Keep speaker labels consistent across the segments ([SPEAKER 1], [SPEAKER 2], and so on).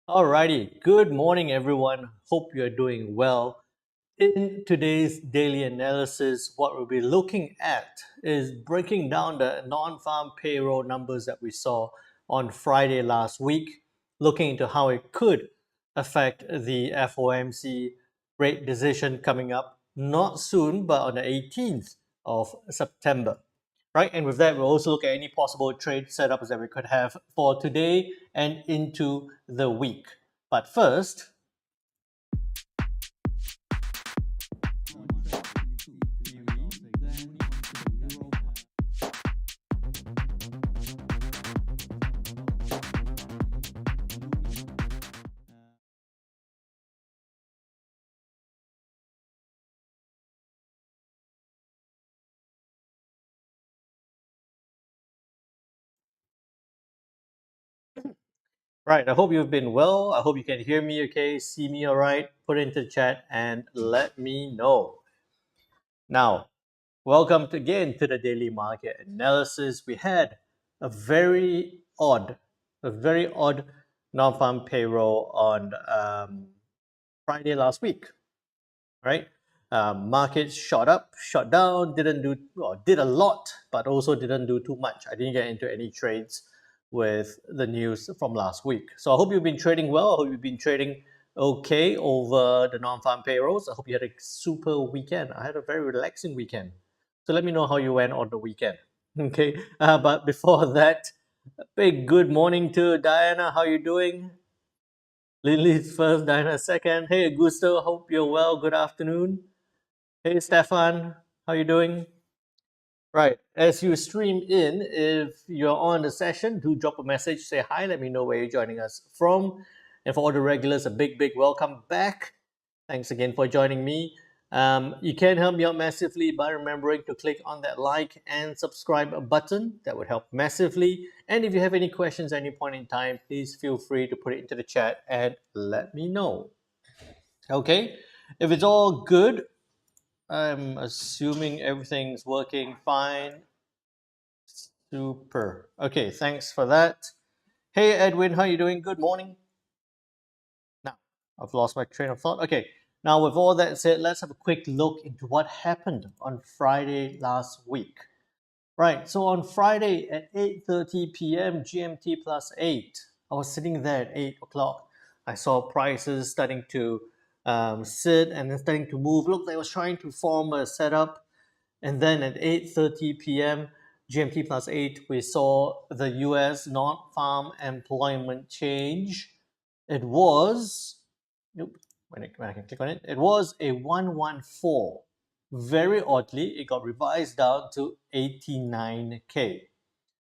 [SPEAKER 1] Alrighty, good morning everyone. Hope you're doing well. In today's daily analysis, what we'll be looking at is breaking down the non-farm payroll numbers that we saw on Friday last week, looking into how it could affect the FOMC rate decision coming up not soon, but on the 18th of September. Right, and with that, we'll also look at any possible trade setups that we could have for today and into the week. But first, right, I hope you've been well. I hope you can hear me okay, see me all right. Put it into the chat and let me know. Now, welcome again to the daily market analysis. We had a very odd non-farm payroll on Friday last week, right? Markets shot up, shot down, didn't do, well, did a lot, but also didn't do too much. I didn't get into any trades with the news from last week. So I hope you've been trading well. I hope you've been trading okay over the non-farm payrolls. I hope you had a super weekend. I had a very relaxing weekend. So let me know how you went on the weekend. Okay, but before that, a big good morning to Diana. How you doing? Lily's first, Diana second. Hey, Augusto, hope you're well. Good afternoon. Hey, Stefan, how you doing? Right. As you stream in, if you're on the session, do drop a message, say hi, let me know where you're joining us from. And for all the regulars, a big welcome back. Thanks again for joining me. You can help me out massively by remembering to click on that like and subscribe button. That would help massively. And if you have any questions at any point in time, please feel free to put it into the chat and let me know. Okay. If it's all good, I'm assuming everything's working fine. Super. Okay, thanks for that. Hey Edwin, how you doing? Good morning. Now, I've lost my train of thought. Okay, now with all that said, let's have a quick look into what happened on Friday last week. Right, so on Friday at 8:30 p.m. GMT plus 8, I was sitting there at 8 o'clock. I saw prices starting to sit and then starting to move. Look, they was trying to form a setup. And then at 8:30 p.m. GMT plus 8, we saw the US non-farm employment change. It was, nope, when I can click on it, it was a 114. Very oddly, it got revised down to 89K.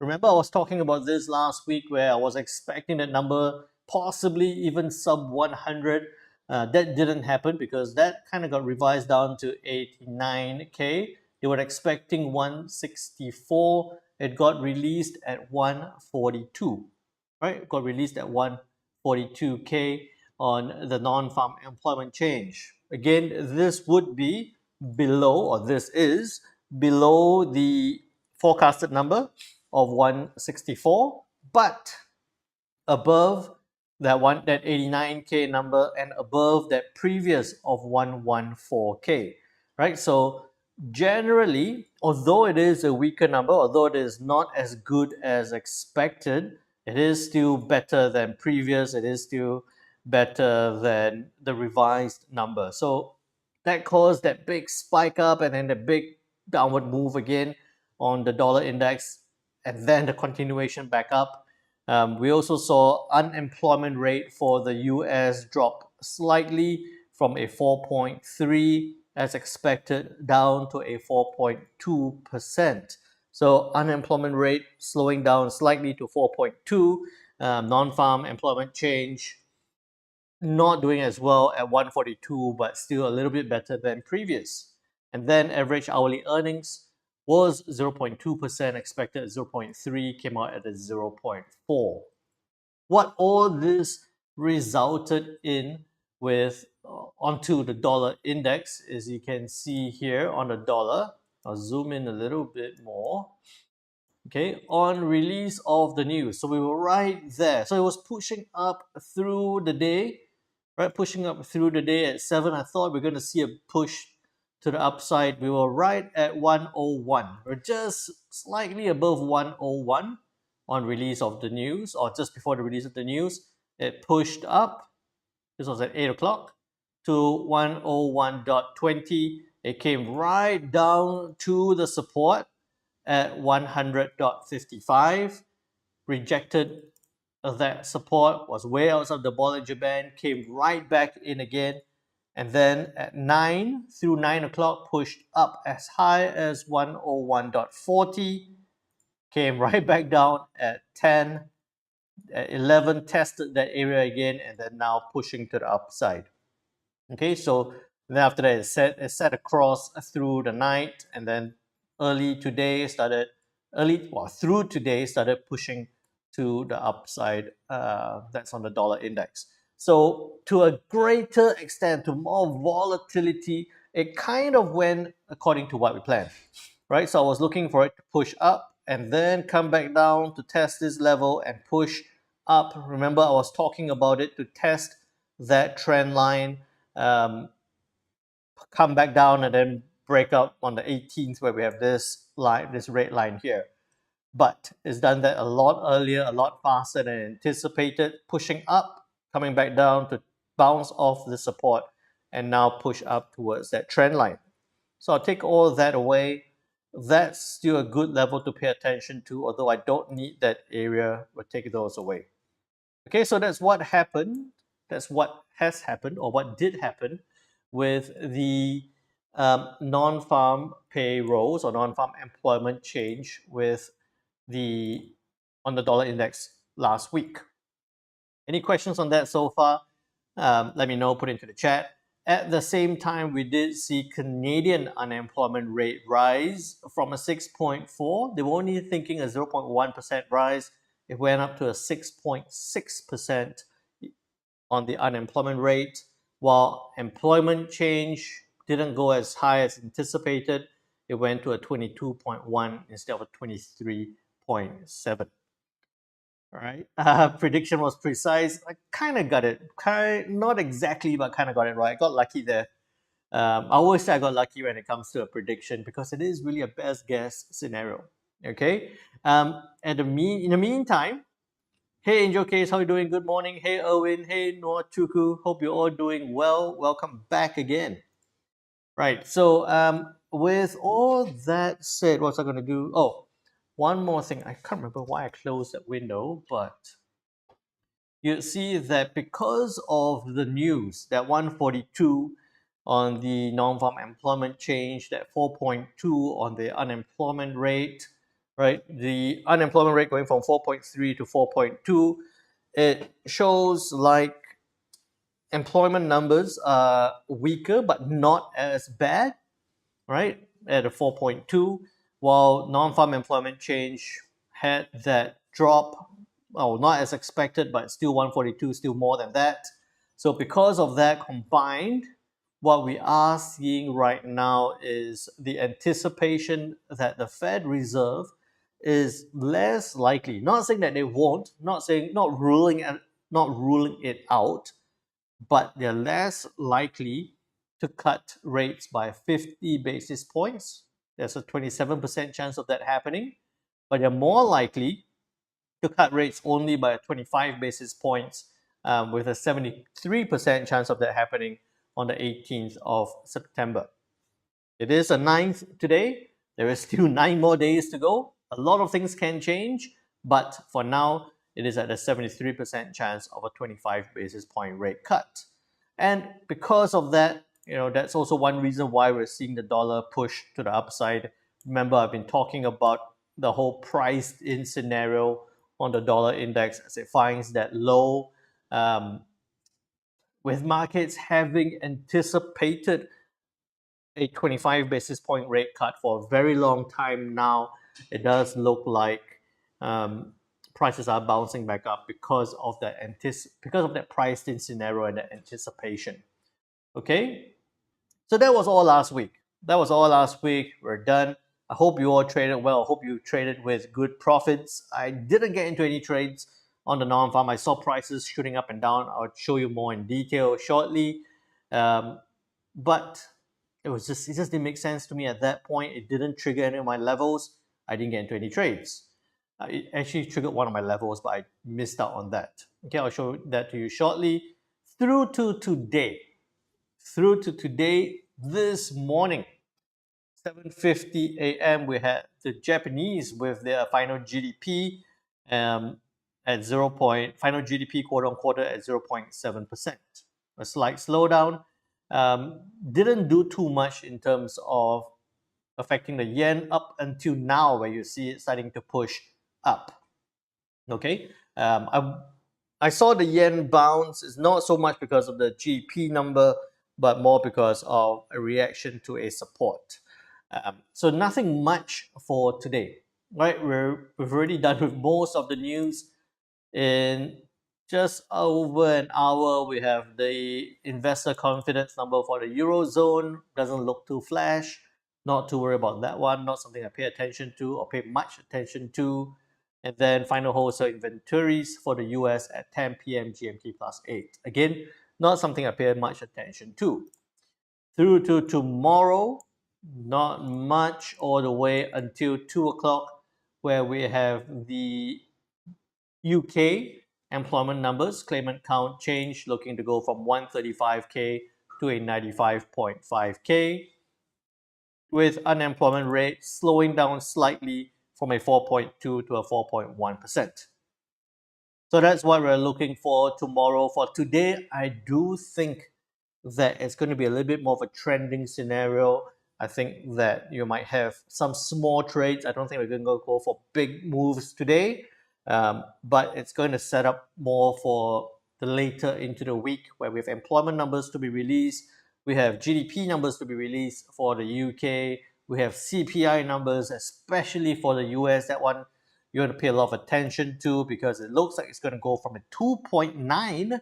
[SPEAKER 1] Remember, I was talking about this last week where I was expecting that number possibly even sub 100. That didn't happen because that kind of got revised down to 89K. They were expecting 164. It got released at 142. Right? It got released at 142K on the non-farm employment change. Again, this would be below, or this is below the forecasted number of 164, but above that 89K number and above that previous of 114K, right? So generally, although it is a weaker number, although it is not as good as expected, it is still better than previous. It is still better than the revised number. So that caused that big spike up and then the big downward move again on the dollar index, and then the continuation back up. We also saw unemployment rate for the US drop slightly from a 4.3 as expected down to a 4.2%. So unemployment rate slowing down slightly to 4.2. Non-farm employment change not doing as well at 142, but still a little bit better than previous. And then average hourly earnings was 0.2%, expected at 0.3, came out at a 0.4. What all this resulted in with onto the dollar index, as you can see here on the dollar. I'll zoom in a little bit more. okay, on release of the news. So we were right there. So it was pushing up through the day, right? Pushing up through the day at 7. I thought we are going to see a push to the upside. We were right at 101. We're just slightly above 101 on release of the news, or just before the release of the news. It pushed up. This was at 8 o'clock to 101.20. It came right down to the support at 100.55, rejected that support, was way outside the Bollinger Band, came right back in again, and then at 9 through 9 o'clock pushed up as high as 101.40, came right back down at 10, at 11, tested that area again, and then now pushing to the upside. Okay, so then after that, it set across through the night, and then through today started pushing to the upside. That's on the dollar index. So to a greater extent, to more volatility, it kind of went according to what we planned, right? So I was looking for it to push up and then come back down to test this level and push up. Remember, I was talking about it to test that trend line, come back down, and then break out on the 18th where we have this line, this red line here. But it's done that a lot earlier, a lot faster than anticipated, pushing up, coming back down to bounce off the support, and now push up towards that trend line. So I'll take all that away. That's still a good level to pay attention to, although I don't need that area. We'll take those away. Okay, so that's what happened. That's what has happened, or what did happen, with the non-farm payrolls or non-farm employment change with the on the dollar index last week. Any questions on that so far? Let me know, put it into the chat. At the same time, we did see Canadian unemployment rate rise from a 6.4. They were only thinking a 0.1% rise. It went up to a 6.6% on the unemployment rate, while employment change didn't go as high as anticipated. It went to a 22.1 instead of a 23.7. All right. Prediction was precise. I kind of got it. Not exactly, but kind of got it right. I got lucky there. I always say I got lucky when it comes to a prediction because it is really a best guess scenario. Okay. In the meantime, hey Angel Case, how you doing? Good morning. Hey Erwin. Hey Noah Chuku. Hope you're all doing well. Welcome back again. Right. So with all that said, what's I going to do? Oh, one more thing. I can't remember why I closed that window, but you see that because of the news, that 142 on the non-farm employment change, that 4.2 on the unemployment rate, right? The unemployment rate going from 4.3 to 4.2, it shows like employment numbers are weaker but not as bad, right? At a 4.2, while non-farm employment change had that drop, well, not as expected, but still 142, still more than that. So because of that combined, what we are seeing right now is the anticipation that the Fed Reserve is less likely, not saying that they won't, not ruling it out, but they're less likely to cut rates by 50 basis points. There's a 27% chance of that happening, but they're more likely to cut rates only by 25 basis points, with a 73% chance of that happening on the 18th of September. It is the 9th today. There is still 9 more days to go. A lot of things can change, but for now, it is at a 73% chance of a 25 basis point rate cut. And because of that, that's also one reason why we're seeing the dollar push to the upside. Remember, I've been talking about the whole priced in scenario on the dollar index as it finds that low, with markets having anticipated a 25 basis point rate cut for a very long time now. It does look like prices are bouncing back up because of that priced in scenario and the anticipation. Okay, so that was all last week. We're done. I hope you all traded well. I hope you traded with good profits. I didn't get into any trades on the non-farm. I saw prices shooting up and down. I'll show you more in detail shortly. But it just didn't make sense to me at that point. It didn't trigger any of my levels. I didn't get into any trades. It actually triggered one of my levels, but I missed out on that. Okay, I'll show that to you shortly. Through to today, this morning, 7:50 a.m., we had the Japanese with their final GDP at final GDP quarter on quarter at 0.7%. A slight slowdown. Didn't do too much in terms of affecting the yen up until now, where you see it starting to push up. Okay, I saw the yen bounce. It's not so much because of the GP number, but more because of a reaction to a support. So nothing much for today, right? We've already done with most of the news. In just over an hour, we have the investor confidence number for the Eurozone. Doesn't look too flash. Not to worry about that one. Not something I pay attention to or pay much attention to. And then final wholesale inventories for the US at 10 p.m. GMT plus 8. Again, not something I pay much attention to. Through to tomorrow, not much all the way until 2 o'clock, where we have the UK employment numbers, claimant count change, looking to go from 135K to a 95.5K, with unemployment rate slowing down slightly from a 4.2 to a 4.1%. So that's what we're looking for tomorrow. For today, I do think that it's going to be a little bit more of a trending scenario. I think that you might have some small trades. I don't think we're going to go for big moves today, but it's going to set up more for the later into the week, where we have employment numbers to be released, we have GDP numbers to be released for the UK, we have CPI numbers, especially for the US. That one you want to pay a lot of attention to, because it looks like it's going to go from a 2.9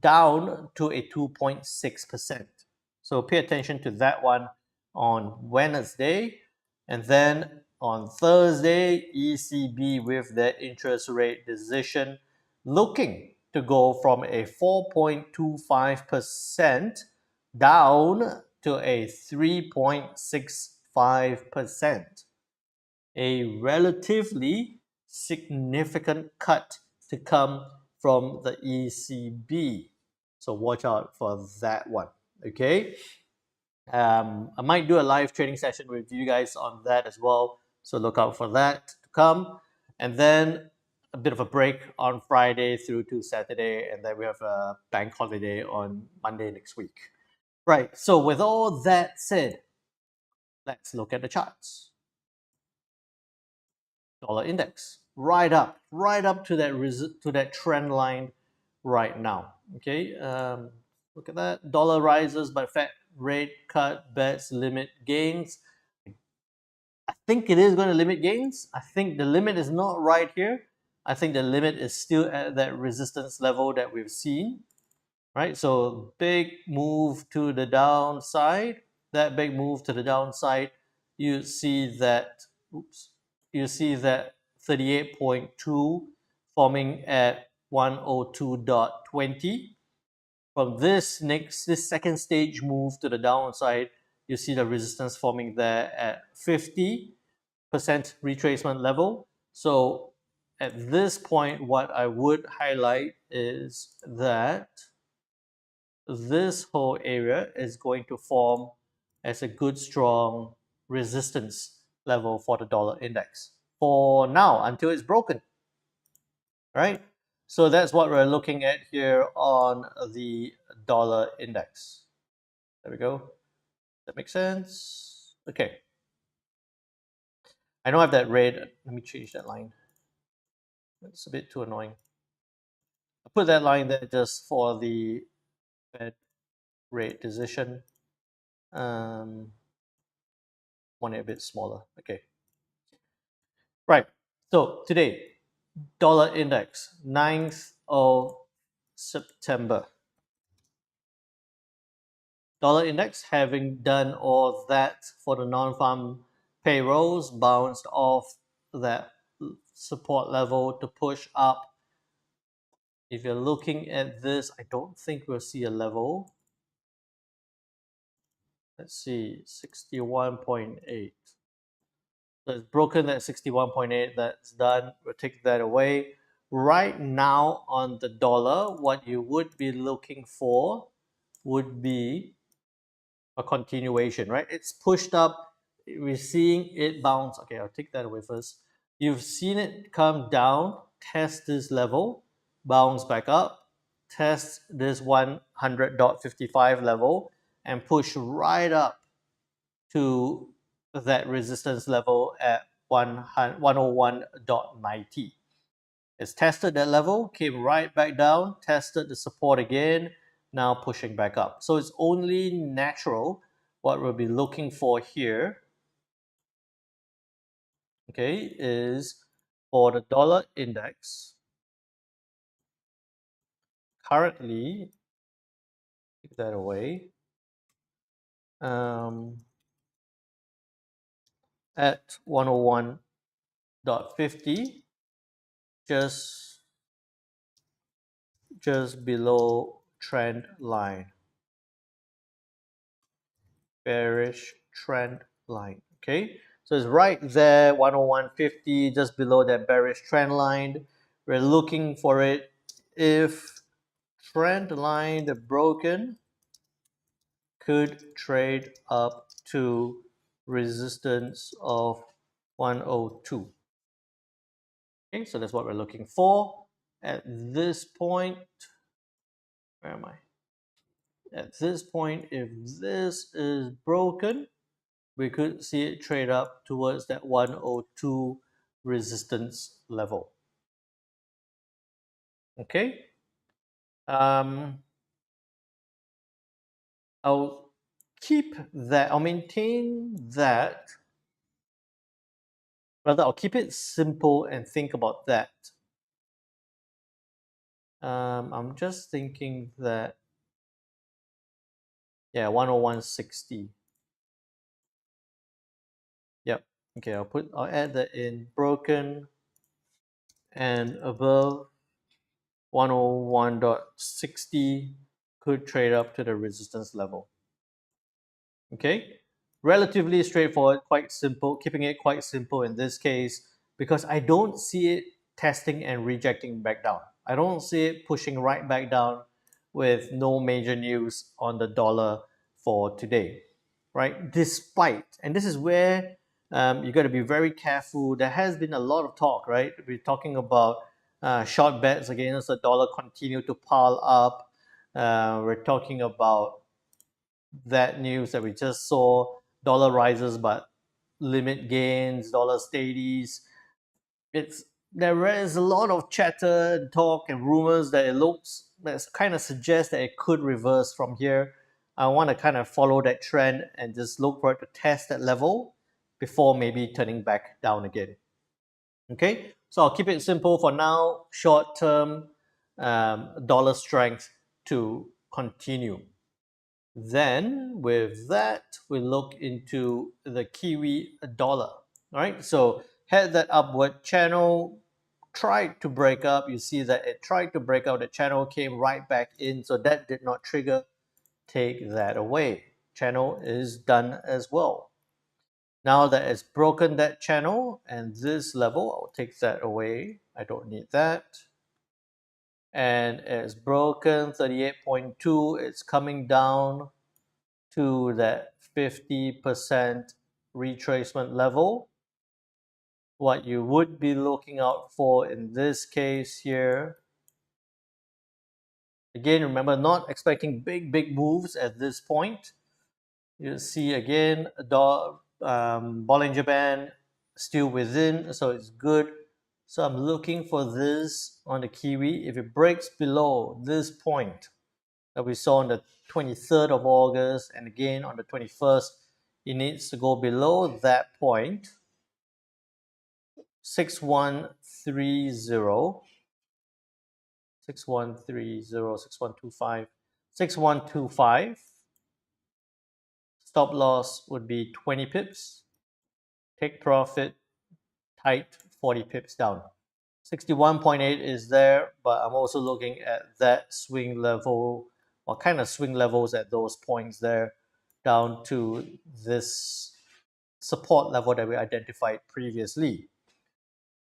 [SPEAKER 1] down to a 2.6%. So pay attention to that one on Wednesday. And then on Thursday, ECB with their interest rate decision, looking to go from a 4.25% down to a 3.65%. A relatively significant cut to come from the ECB. So watch out for that one. Okay. I might do a live trading session with you guys on that as well. So look out for that to come. And then a bit of a break on Friday through to Saturday. And then we have a bank holiday on Monday next week. Right. So with all that said, let's look at the charts. Dollar index right up to that trend line right now. Okay, look at that. Dollar rises, but Fed rate cut bets limit gains. I think it is going to limit gains. I think the limit is not right here. I think the limit is still at that resistance level that we've seen. Right, so big move to the downside. That big move to the downside, you see that. You see that 38.2 forming at 102.20. From this second stage move to the downside, you see the resistance forming there at 50% retracement level. So at this point, what I would highlight is that this whole area is going to form as a good strong resistance level for the dollar index for now until it's broken, right? So that's what we're looking at here on the dollar index. There we go. That makes sense. Okay, I don't have that red. Let me change that line. It's a bit too annoying. I put that line there just for the Fed rate decision. Want it a bit smaller. Okay. Right. So today, dollar index, 9th of September. Dollar index having done all that for the non-farm payrolls bounced off that support level to push up. If you're looking at this, I don't think we'll see a level. Let's see, 61.8. So it's broken at 61.8. That's done. We'll take that away. Right now on the dollar, what you would be looking for would be a continuation, right? It's pushed up. We're seeing it bounce. Okay, I'll take that away first. You've seen it come down, test this level, bounce back up, test this 100.55 level, and push right up to that resistance level at 101.90. It's tested that level, came right back down, tested the support again, now pushing back up. So it's only natural what we'll be looking for here, okay, is for the dollar index. Currently, take that away, at 101.50, just below trend line, bearish trend line. Okay, so it's right there, 101.50, just below that bearish trend line. We're looking for it. If trend line broken, could trade up to resistance of 102. Okay, so that's what we're looking for. At this point, where am I? At this point, if this is broken, we could see it trade up towards that 102 resistance level. Okay. I'll keep that, I'll maintain that. Rather, I'll keep it simple and think about that. I'm just thinking that, yeah, 101.60. Yep. Okay, I'll add that in. Broken and above 101.60 could trade up to the resistance level. Okay, relatively straightforward, quite simple, keeping it quite simple in this case, because I don't see it testing and rejecting back down. I don't see it pushing right back down with no major news on the dollar for today, right? Despite, and this is where you got to be very careful. There has been a lot of talk, right? We're talking about short bets against the dollar continue to pile up. We're talking about that news that we just saw, dollar rises but limit gains, dollar steadies. There is a lot of chatter and talk and rumors that that kind of suggests that it could reverse from here. I want to kind of follow that trend and just look for it to test that level before maybe turning back down again. Okay, so I'll keep it simple for now. Short term, dollar strength to continue. Then with that, we look into the Kiwi dollar. All right, so had that upward channel, tried to break up. You see that it tried to break out the channel, came right back in. So that did not trigger. Take that away. Channel is done as well. Now that it's broken that channel and this level, I'll take that away. I don't need that. And it's broken 38.2. It's coming down to that 50% retracement level. What you would be looking out for in this case here, again, remember, not expecting big moves at this point. You see again, Bollinger Band still within, so it's good. So I'm looking for this on the Kiwi. If it breaks below this point that we saw on the 23rd of August and again on the 21st, it needs to go below that point, 6130, 6130, 6125, 6125. Stop loss would be 20 pips. take profit, tight 40 pips down. 61.8 is there, but I'm also looking at that swing level, or kind of swing levels at those points there, down to this support level that we identified previously.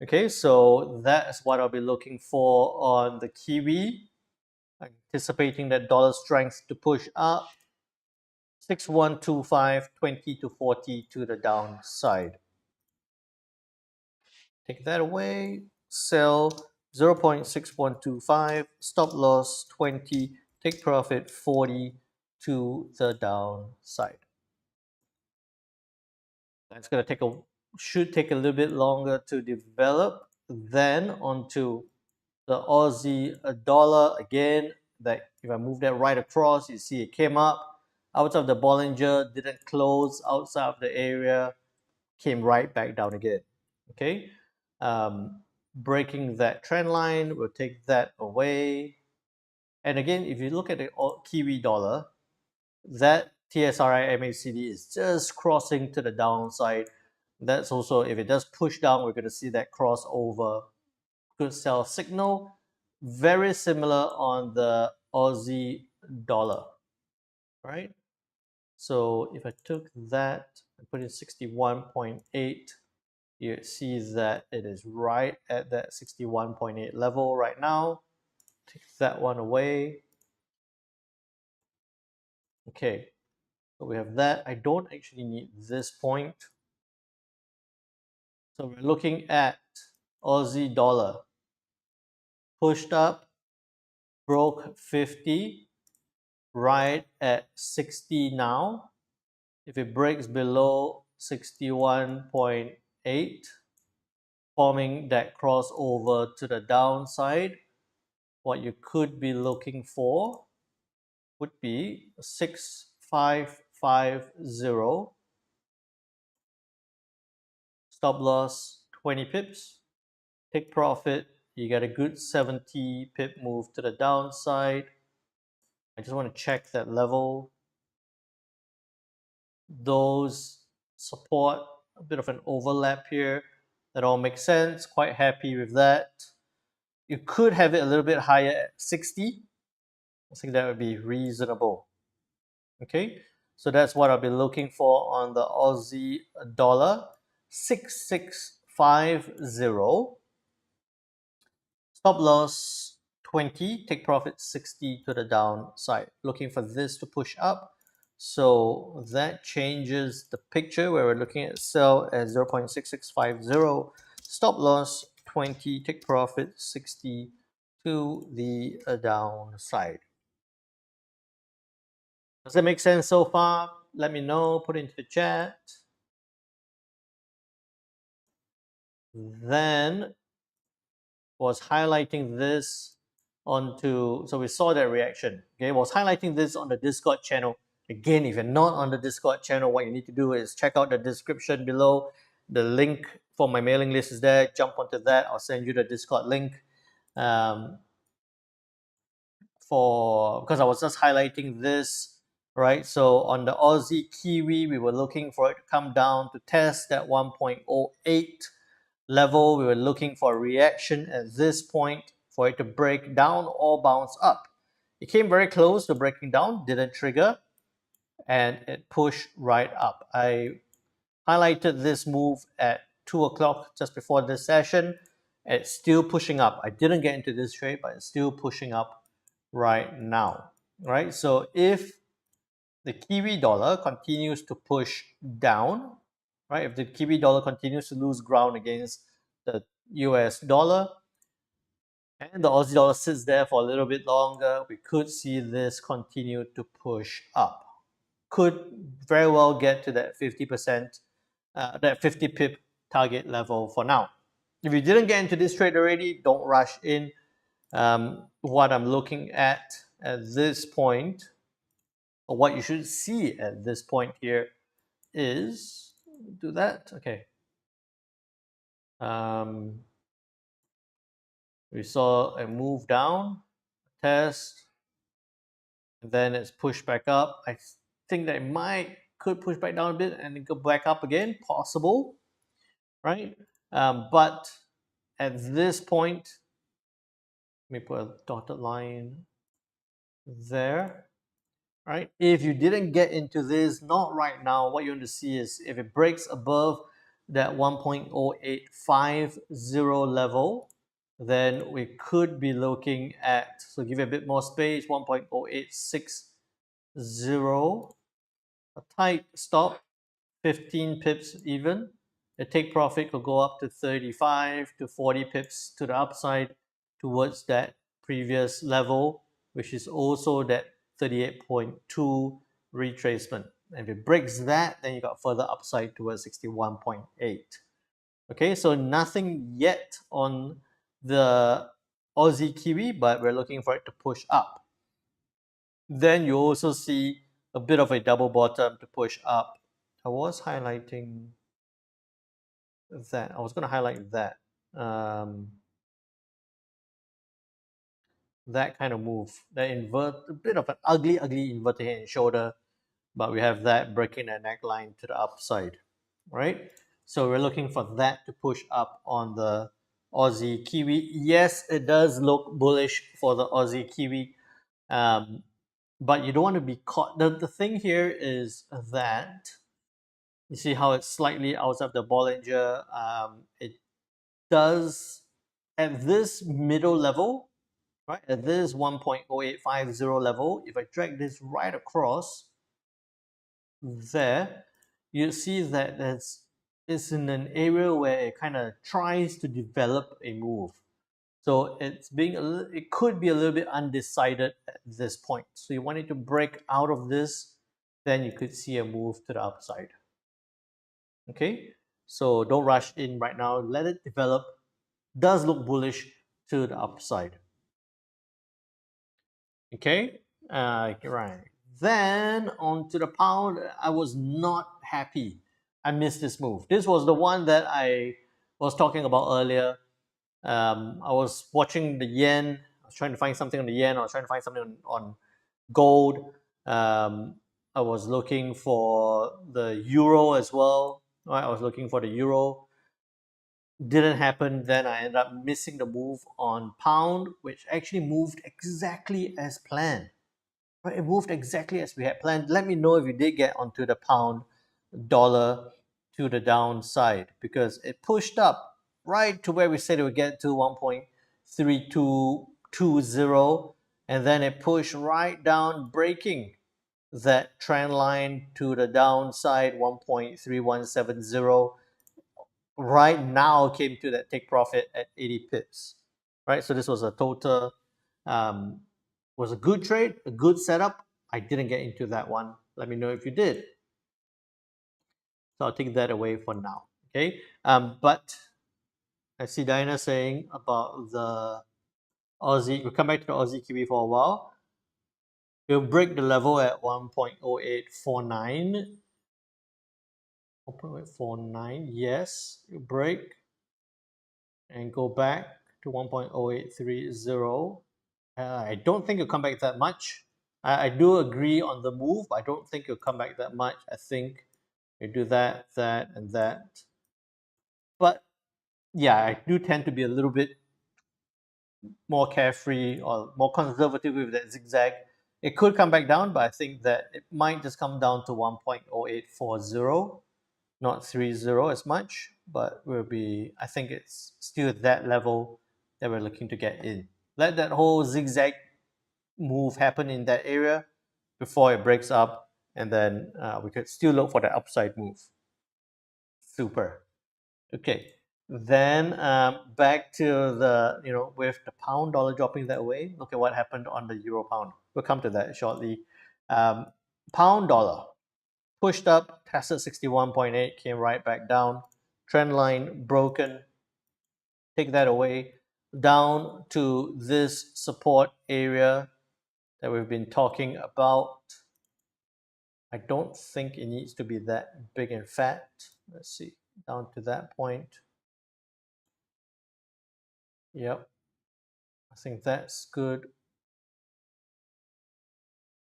[SPEAKER 1] Okay, so that's what I'll be looking for on the Kiwi. Anticipating that dollar strength to push up. 6125, 20 to 40 to the downside. Take that away. Sell 0.6125. Stop loss 20. Take profit 40 to the downside. That's going to should take a little bit longer to develop. Then onto the Aussie dollar again. That if I move that right across, you see it came up out of the Bollinger, didn't close outside of the area, came right back down again. Okay, breaking that trend line, we'll take that away. And again, if you look at the Kiwi dollar, that TSRI MACD is just crossing to the downside. That's also, if it does push down, we're going to see that crossover. Good sell signal. Very similar on the Aussie dollar, right? So if I took that and put in 61.8, you see that it is right at that 61.8 level right now. Take that one away. Okay, so we have that. I don't actually need this point. So we're looking at Aussie dollar. Pushed up, broke 50, right at 60 now. If it breaks below 61.8, forming that crossover to the downside, what you could be looking for would be 6550. Stop loss 20 pips. Take profit. You get a good 70 pip move to the downside. I just want to check that level. Those support a bit of an overlap here. That all makes sense. Quite happy with that. You could have it a little bit higher at 60. I think that would be reasonable. Okay, so that's what I'll be looking for on the Aussie dollar. 6650. Stop loss 20, take profit 60 to the downside. Looking for this to push up. So that changes the picture where we're looking at sell at 0.6650. Stop loss 20, take profit 60 to the downside. Does that make sense so far? Let me know, put it into the chat. Then was highlighting this onto, so we saw that reaction. Okay, was highlighting this on the Discord channel. Again, if you're not on the Discord channel, what you need to do is check out the description below. The link for my mailing list is there. Jump onto that. I'll send you the Discord link. Because I was just highlighting this, right? So on the Aussie Kiwi, we were looking for it to come down to test that 1.08 level. We were looking for a reaction at this point for it to break down or bounce up. It came very close to breaking down, didn't trigger, and it pushed right up. I highlighted this move at 2 o'clock just before this session. It's still pushing up. I didn't get into this trade, but it's still pushing up right now, right? So if the Kiwi dollar continues to push down, right? If the Kiwi dollar continues to lose ground against the US dollar and the Aussie dollar sits there for a little bit longer, we could see this continue to push up. Could very well get to that 50%, that 50 pip target level for now. If you didn't get into this trade already, don't rush in. What I'm looking at this point, or what you should see at this point here, is do that. Okay. We saw a move down, test, and then it's pushed back up. I think that it could push back down a bit and then go back up again, possible. right? But at this point, let me put a dotted line there, right? If you didn't get into this, not right now, what you want to see is if it breaks above that 1.0850 level, then we could be looking at, so give it a bit more space, 1.0860, a tight stop, 15 pips even. The take profit could go up to 35 to 40 pips to the upside towards that previous level, which is also that 38.2 retracement. And if it breaks that, then you got further upside towards 61.8. Okay, so nothing yet on the Aussie Kiwi, but we're looking for it to push up. Then you also see a bit of a double bottom to push up. I was highlighting that. I was going to highlight that. That kind of move. That invert, a bit of an ugly inverted head and shoulder, but we have that breaking the neckline to the upside, right? So we're looking for that to push up on the Aussie Kiwi. Yes, it does look bullish for the Aussie Kiwi, but you don't want to be caught. The thing here is that you see how it's slightly outside the Bollinger. It does at this middle level, right? At this 1.0850 level, if I drag this right across there, you see that it's in an area where it kind of tries to develop a move. So it could be a little bit undecided at this point. So you want it to break out of this, then you could see a move to the upside. Okay, so don't rush in right now. Let it develop. Does look bullish to the upside. Okay, right. Then on to the pound. I was not happy. I missed this move. This was the one that I was talking about earlier. I was watching the yen. I was trying to find something on the yen. I was trying to find something on gold. I was looking for the euro as well. Right, I was looking for the euro. Didn't happen. Then I ended up missing the move on pound, which actually moved exactly as planned. Right, it moved exactly as we had planned. Let me know if you did get onto the pound dollar to the downside, because it pushed up right to where we said it would get to 1.3220, and then it pushed right down, breaking that trend line to the downside 1.3170. Right now came to that take profit at 80 pips. Right, so this was a total was a good trade, a good setup. I didn't get into that one. Let me know if you did. So I'll take that away for now. Okay. But I see Diana saying about the Aussie. We'll come back to the Aussie Kiwi for a while. We'll break the level at 1.0849. 1.0849. Yes, you break and go back to 1.0830. I don't think it'll come back that much. I do agree on the move. I don't think it'll come back that much. I think you do that, that, and that. But yeah, I do tend to be a little bit more carefree or more conservative with that zigzag. It could come back down, but I think that it might just come down to 1.0840, not 30 as much, but will be, I think it's still at that level that we're looking to get in. Let that whole zigzag move happen in that area before it breaks up, and then we could still look for the upside move. Super. Okay. Then back to the, with the pound dollar dropping that way, look at what happened on the euro pound. We'll come to that shortly. Pound dollar pushed up, tested 61.8, came right back down. Trend line broken. Take that away. Down to this support area that we've been talking about. I don't think it needs to be that big and fat. Let's see, down to that point. Yep, I think that's good.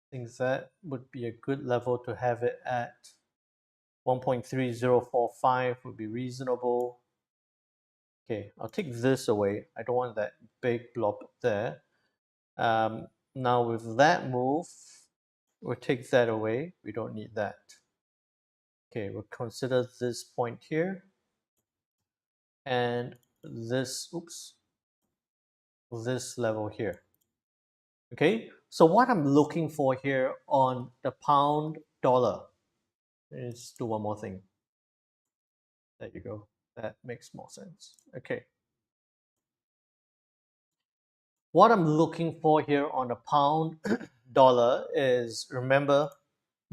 [SPEAKER 1] I think that would be a good level to have it at. 1.3045 would be reasonable. Okay, I'll take this away. I don't want that big blob there. Now with that move, we'll take that away. We don't need that. Okay, we'll consider this point here and this, this level here. Okay, so what I'm looking for here on the pound dollar, let's do one more thing. There you go. That makes more sense. Okay. What I'm looking for here on the pound dollar is, remember,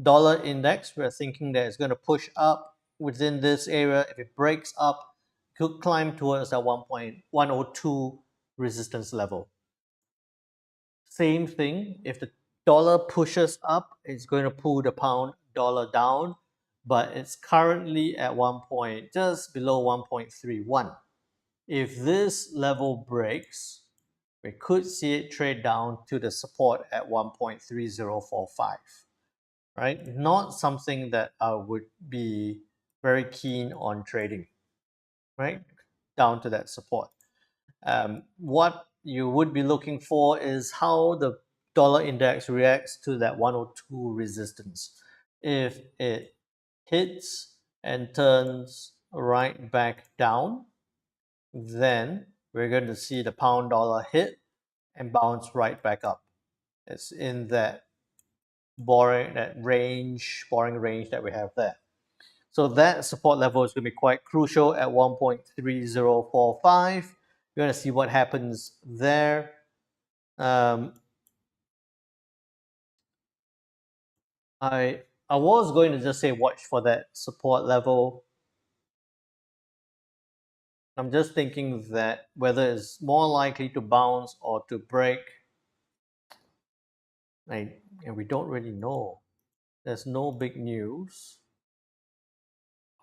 [SPEAKER 1] dollar index, we're thinking that it's going to push up within this area. If it breaks up, it could climb towards that 1.102 resistance level. Same thing, if the dollar pushes up, it's going to pull the pound dollar down, but it's currently at just below 1.31. If this level breaks, we could see it trade down to the support at 1.3045, right? Not something that I would be very keen on trading, right? Down to that support. What you would be looking for is how the dollar index reacts to that 102 resistance. If it hits and turns right back down, then we're going to see the pound dollar hit and bounce right back up. It's in that boring range that we have there. So that support level is going to be quite crucial at 1.3045. You're going to see what happens there. I was going to just say watch for that support level. I'm just thinking that whether it's more likely to bounce or to break, and we don't really know. There's no big news.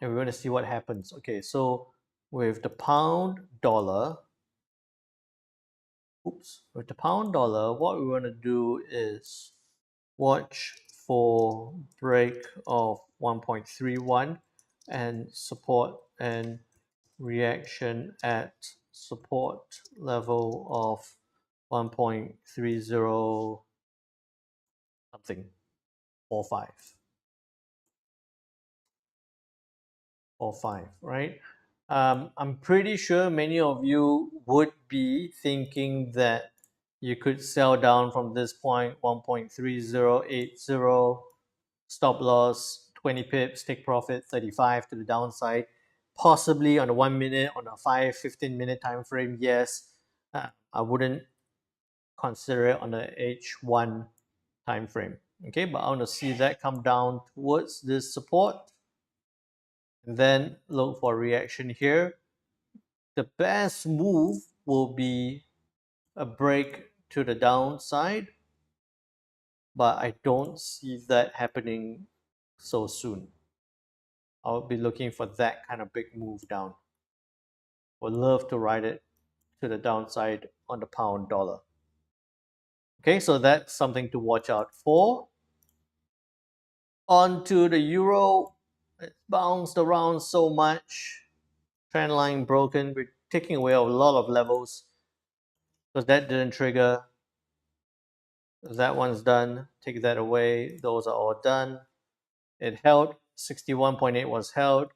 [SPEAKER 1] And we're going to see what happens. Okay, so with the pound dollar, with the pound dollar, what we want to do is watch for break of 1.31 and support and reaction at support level of 1.30 something 45. 45, right? I'm pretty sure many of you would be thinking that you could sell down from this point, 1.3080, stop loss, 20 pips, take profit, 35 to the downside, possibly on a 1 minute, on a 15-minute time frame, yes. I wouldn't consider it on the H1 time frame. Okay, but I want to see that come down towards this support. And then look for reaction here. The best move will be a break to the downside, but I don't see that happening so soon. I'll be looking for that kind of big move down. Would love to ride it to the downside on the pound dollar. Okay, so that's something to watch out for. On to the euro. It bounced around so much. Trend line broken. We're taking away a lot of levels because that didn't trigger. That one's done. Take that away. Those are all done. It held. 61.8 was held.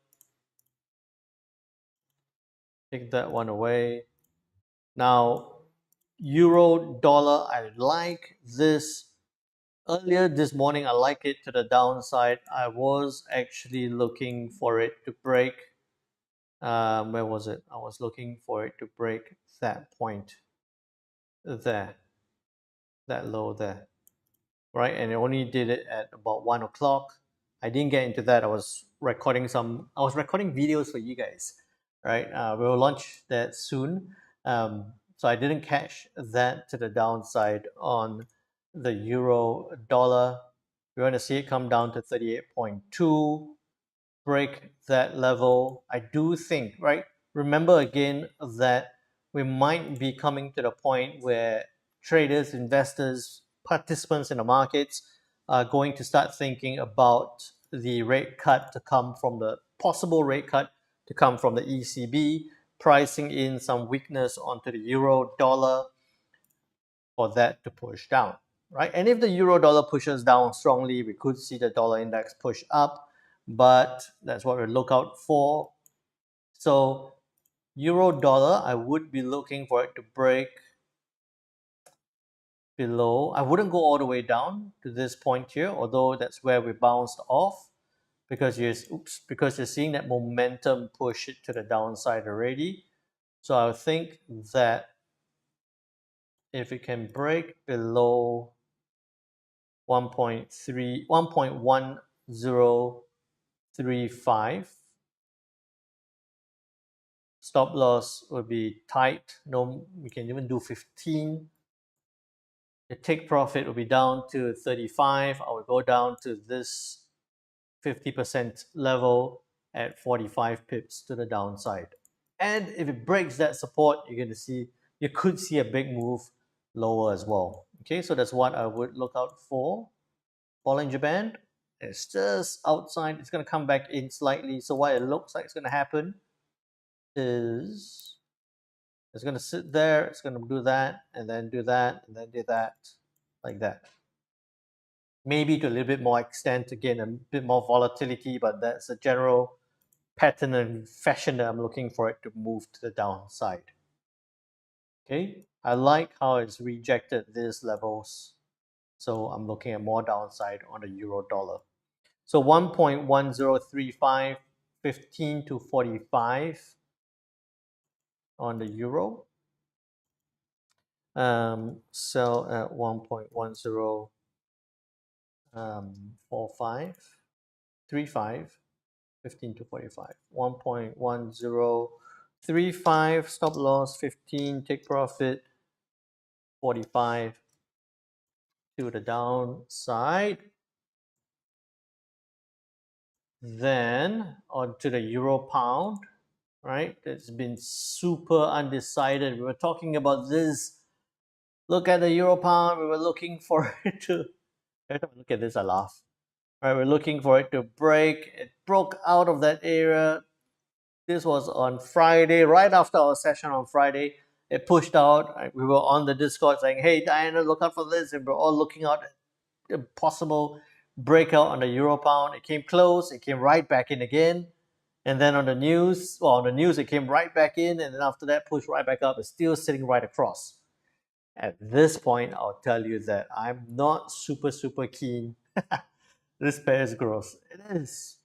[SPEAKER 1] Take that one away. Now, euro dollar, I like this. Earlier this morning, I like it to the downside. I was actually looking for it to break. Where was it? I was looking for it to break that point there, that low there, right? And it only did it at about 1 o'clock. I didn't get into that. I was recording videos for you guys, right? We will launch that soon. So I didn't catch that to the downside on the euro dollar. We want to see it come down to 38.2, break that level. I do think, right? Remember again that we might be coming to the point where traders, investors, participants in the markets are going to start thinking about the rate cut to come from the possible rate cut to come from the ECB, pricing in some weakness onto the euro dollar for that to push down, right? And if the euro dollar pushes down strongly, we could see the dollar index push up, but that's what we look out for. So euro dollar, I would be looking for it to break below. I wouldn't go all the way down to this point here, although that's where we bounced off because you're seeing that momentum push it to the downside already. So I think that if it can break below 1.1035, stop loss would be tight. No, we can even do 15. The take profit will be down to 35. I will go down to this 50% level at 45 pips to the downside. And if it breaks that support, you could see a big move lower as well. Okay, so that's what I would look out for. Bollinger Band, it's just outside. It's going to come back in slightly. So what it looks like is going to happen is it's going to sit there. It's going to do that, and then do that, and then do that, like that. Maybe to a little bit more extent, again, a bit more volatility, but that's a general pattern and fashion that I'm looking for it to move to the downside. Okay, I like how it's rejected these levels. So I'm looking at more downside on the euro dollar. So 1.1035, 15 to 45 on the euro. Sell at 1.1045, 35, 15 to 45. 1.1035, stop loss 15, take profit 45 to the downside. Then onto the euro pound, right? It's been super undecided. We were talking about this. Look at the euro pound. We were looking for it to. Every time I look at this, I laugh. Right, we're looking for it to break. It broke out of that area. This was on Friday, right after our session on Friday. It pushed out. We were on the Discord saying, "Hey, Diana, look out for this," and we're all looking out at a possible breakout on the euro pound. It came close. It came right back in again. And then on the news, it came right back in, and then after that, pushed right back up. It's still sitting right across. At this point, I'll tell you that I'm not super keen. This pair is gross. It is.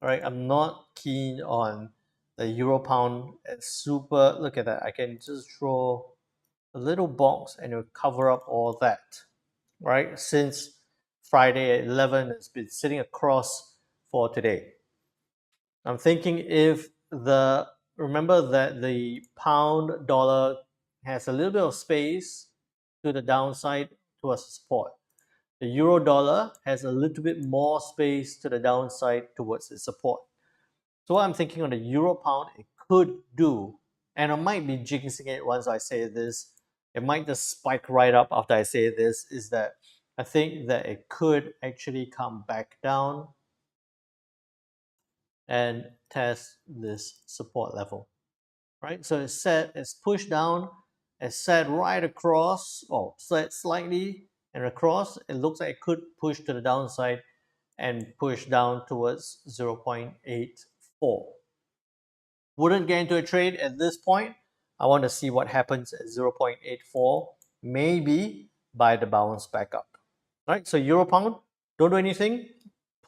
[SPEAKER 1] All right, I'm not keen on the euro pound. It's super. Look at that. I can just draw a little box and it'll cover up all that. Right, since Friday at 11, it's been sitting across for today. I'm thinking if remember that the pound dollar has a little bit of space to the downside towards support. The euro dollar has a little bit more space to the downside towards its support. So what I'm thinking on the euro pound, it could do, and I might be jinxing it once I say this, it might just spike right up after I say this, is that I think that it could actually come back down and test this support level, right? So it's pushed down, it's set right across, set slightly and across. It looks like it could push to the downside and push down towards 0.84. Wouldn't get into a trade at this point. I want to see what happens at 0.84, maybe buy the bounce back up. All right, so euro pound, don't do anything,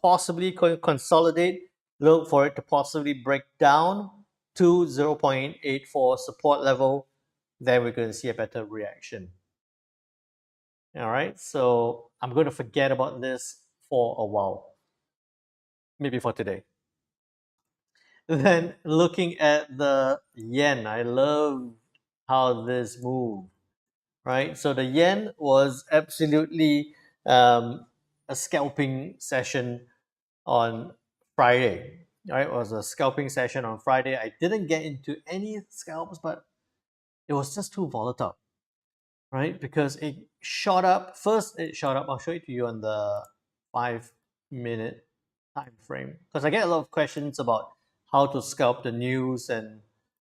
[SPEAKER 1] possibly consolidate, look for it to possibly break down to 0.84 support level, then we're going to see a better reaction. All right, so I'm going to forget about this for a while, maybe for today. Then looking at the yen, I love how this moved, right? So the yen was absolutely a scalping session on Friday. Right, it was a scalping session on Friday. I didn't get into any scalps, but it was just too volatile, right? Because it shot up. First, it shot up. I'll show it to you on the 5 minute. time frame, because I get a lot of questions about how to scalp the news and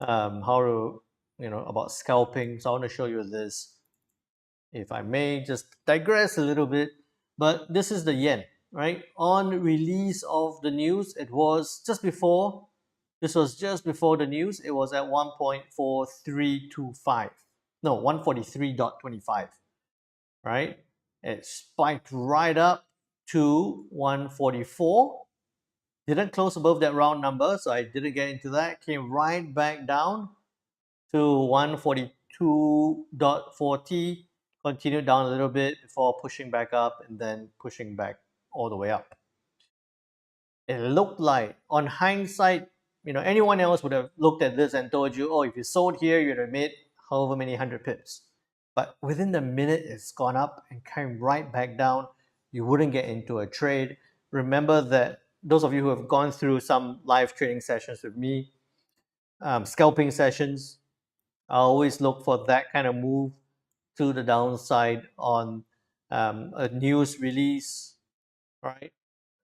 [SPEAKER 1] how to, about scalping. So I want to show you this, if I may just digress a little bit. But this is the yen, right? On release of the news, it was just before. This was just before the news. It was at 1.4325. No, 143.25, right? It spiked right up to 144. Didn't close above that round number, so I didn't get into that. Came right back down to 142.40, continued down a little bit before pushing back up and then pushing back all the way up. It looked like, on hindsight, anyone else would have looked at this and told you, oh, if you sold here, you'd have made however many 100 pips. But within the minute it's gone up and came right back down, you wouldn't get into a trade. Remember that those of you who have gone through some live trading sessions with me, scalping sessions, I always look for that kind of move to the downside on a news release, right?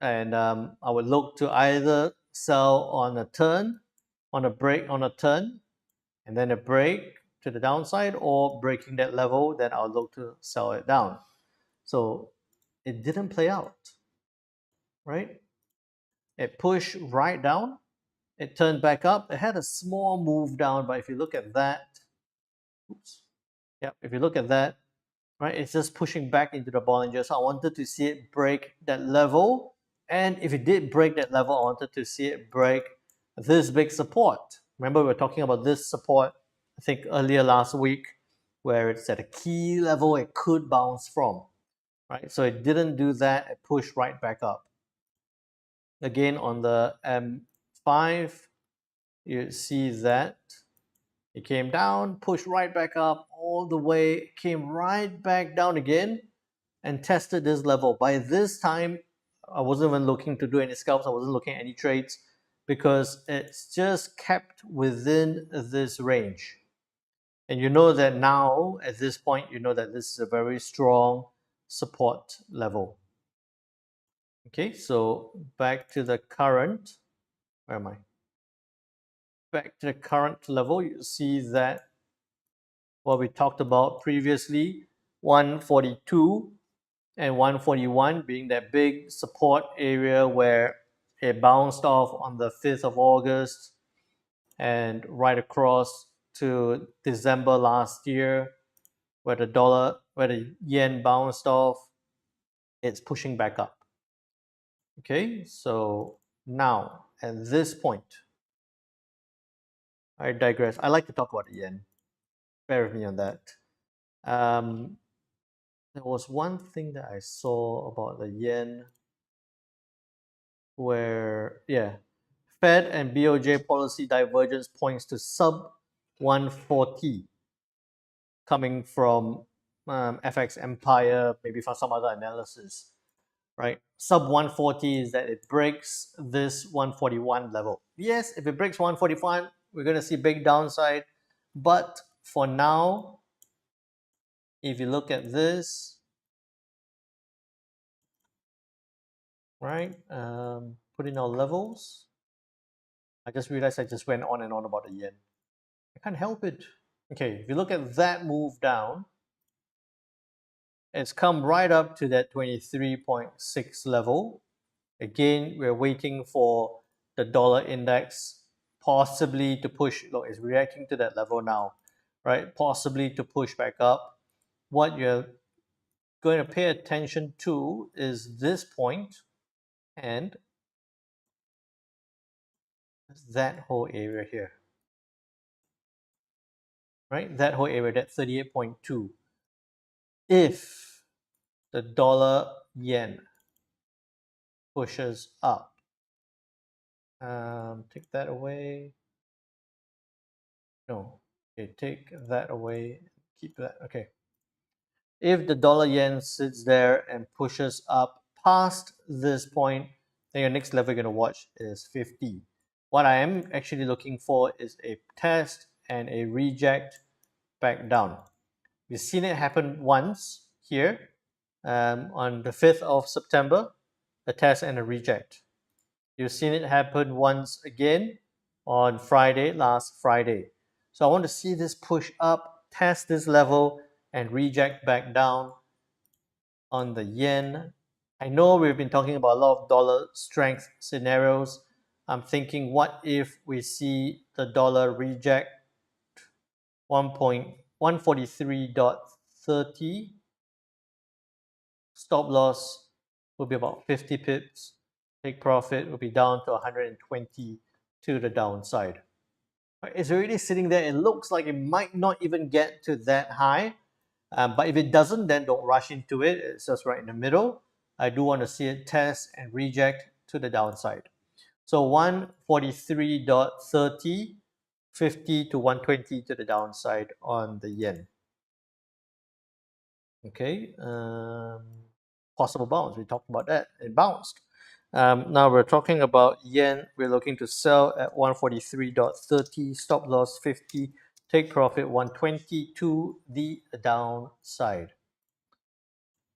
[SPEAKER 1] And I would look to either sell on a turn, on a break on a turn, and then a break to the downside, or breaking that level, then I'll look to sell it down. So it didn't play out, right? It pushed right down, it turned back up, it had a small move down, but if you look at that, oops, yeah, if you look at that, right, it's just pushing back into the Bollinger. So I wanted to see it break that level. And if it did break that level, I wanted to see it break this big support. Remember, we were talking about this support, I think, earlier last week, where it's at a key level it could bounce from, right? So it didn't do that. It pushed right back up. Again, on the M5, you see that it came down, pushed right back up all the way, came right back down again, and tested this level. By this time, I wasn't even looking to do any scalps. I wasn't looking at any trades because it's just kept within this range. And you know that now, at this point, you know that this is a very strong support level. Okay, so back to the current. Where am I? Back to the current level, you see that what we talked about previously, 142 and 141 being that big support area where it bounced off on the 5th of August and right across to December last year, where the yen bounced off, it's pushing back up. Okay, so now at this point, I digress. I like to talk about the yen. Bear with me on that. There was one thing that I saw about the yen where, yeah, Fed and BOJ policy divergence points to sub 140 coming from FX Empire, maybe from some other analysis, right? Sub 140 is that it breaks this 141 level. Yes, if it breaks 141, we're going to see big downside. But for now, if you look at this, right, put in our levels. I just realized I just went on and on about the yen. I can't help it. Okay, if you look at that move down, it's come right up to that 23.6 level. Again, we're waiting for the dollar index possibly to push. Look, it's reacting to that level now, right? Possibly to push back up. What you're going to pay attention to is this point and that whole area here, right? That whole area, that 38.2. If the dollar yen pushes up, take that away. No, okay, take that away. Keep that. Okay. If the dollar yen sits there and pushes up past this point, then your next level you're going to watch is 50. What I am actually looking for is a test and a reject back down. We've seen it happen once here on the 5th of September, a test and a reject. You've seen it happen once again on Friday, last Friday. So I want to see this push up, test this level, and reject back down on the yen. I know we've been talking about a lot of dollar strength scenarios. I'm thinking, what if we see the dollar reject 1.143.30? Stop loss will be about 50 pips. Take profit will be down to 120 to the downside. It's already sitting there. It looks like it might not even get to that high. But if it doesn't, then don't rush into it. It's just right in the middle. I do want to see it test and reject to the downside. So 143.30, 50 to 120 to the downside on the yen. Okay, possible bounce. We talked about that. It bounced. Now we're talking about yen. We're looking to sell at 143.30, stop loss 50, take profit 120 to the downside.